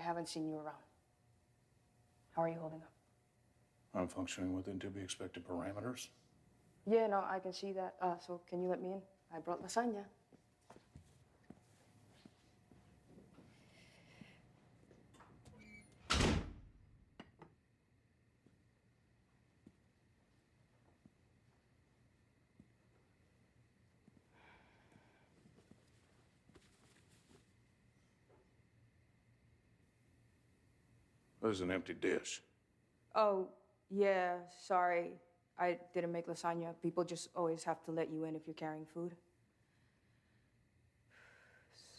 haven't seen you around. How are you holding up? I'm functioning within to be expected parameters. Yeah, no, I can see that. So can you let me in? I brought lasagna. There's an empty dish. Oh, yeah, sorry. I didn't make lasagna. People just always have to let you in if you're carrying food.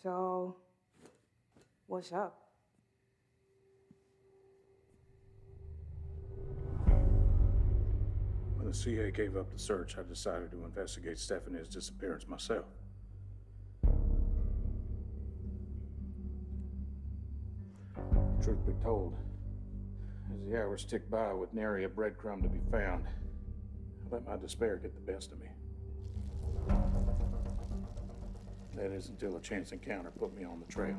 So, what's up? When the CA gave up the search, I decided to investigate Stephanie's disappearance myself. Truth be told, as the hours ticked by with nary a breadcrumb to be found, I let my despair get the best of me. That is until a chance encounter put me on the trail.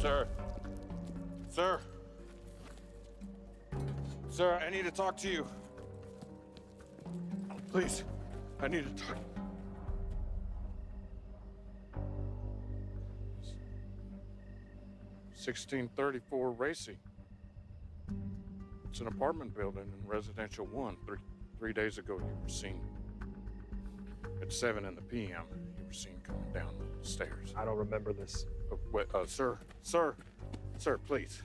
Sir. Sir. Sir, I need to talk to you. Please, I need to talk. 1634 Racing. It's an apartment building in Residential 1. Three days ago, you were seen. At 7 in the p.m., you were seen coming down the stairs. I don't remember this. Sir, please.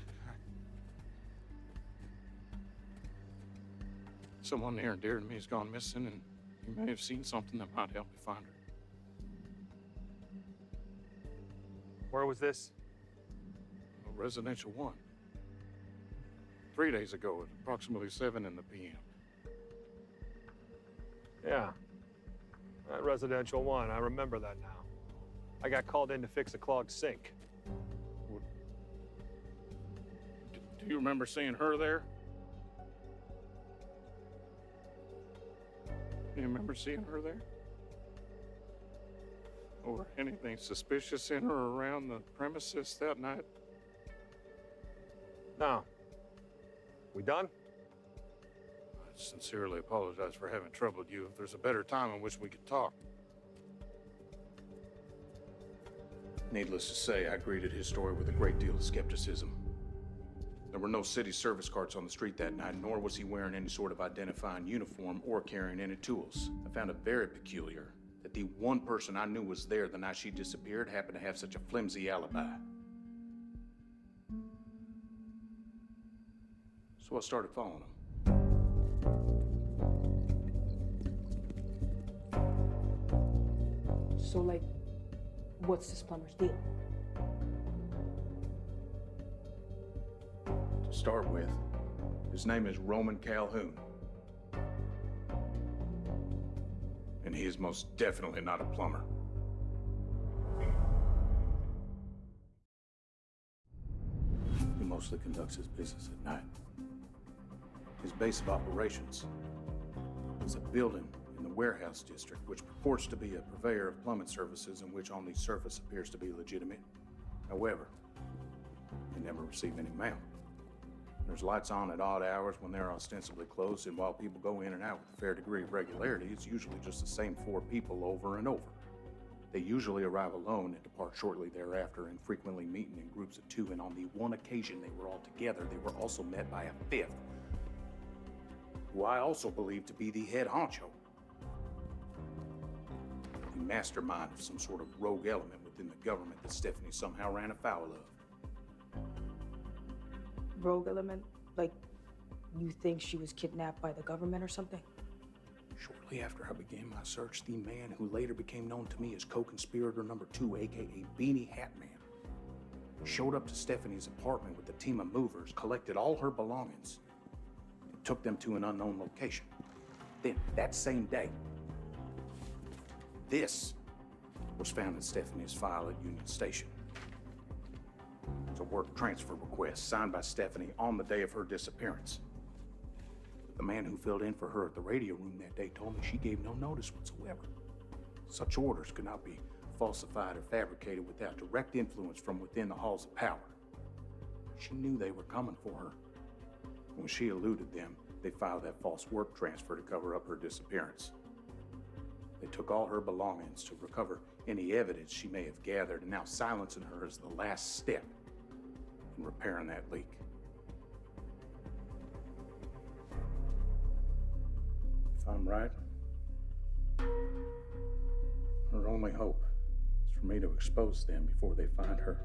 Someone near and dear to me has gone missing, and you may have seen something that might help me find her. Where was this? Residential 1. 3 days ago at approximately 7 in the p.m. Yeah. That Residential 1, I remember that now. I got called in to fix a clogged sink. Do you remember seeing her there? Do you remember seeing her there? Or anything suspicious in or around the premises that night? No. We done? I sincerely apologize for having troubled you. If there's a better time in which we could talk. Needless to say, I greeted his story with a great deal of skepticism. There were no city service carts on the street that night, nor was he wearing any sort of identifying uniform or carrying any tools. I found it very peculiar that the one person I knew was there the night she disappeared happened to have such a flimsy alibi. So I started following him. So, like, what's this plumber's deal? To start with, his name is Roman Calhoun. And he is most definitely not a plumber. He mostly conducts his business at night. His base of operations is a building in the warehouse district, which purports to be a purveyor of plumbing services and which on the surface appears to be legitimate. However, they never receive any mail. There's lights on at odd hours when they're ostensibly closed, and while people go in and out with a fair degree of regularity, it's usually just the same 4 people over and over. They usually arrive alone and depart shortly thereafter, and frequently meeting in groups of 2, and on the one occasion they were all together, they were also met by a 5th, who I also believe to be the head honcho. The mastermind of some sort of rogue element within the government that Stephanie somehow ran afoul of. Rogue element? Like, you think she was kidnapped by the government or something? Shortly after I began my search, the man who later became known to me as co-conspirator number 2, aka Beanie Hat Man, showed up to Stephanie's apartment with a team of movers, collected all her belongings, and took them to an unknown location. Then, that same day, this was found in Stephanie's file at Union Station. It's a work transfer request signed by Stephanie on the day of her disappearance. The man who filled in for her at the radio room that day told me she gave no notice whatsoever. Such orders could not be falsified or fabricated without direct influence from within the halls of power. She knew they were coming for her. When she eluded them, they filed that false work transfer to cover up her disappearance. They took all her belongings to recover any evidence she may have gathered, and now silencing her is the last step in repairing that leak. If I'm right, her only hope is for me to expose them before they find her.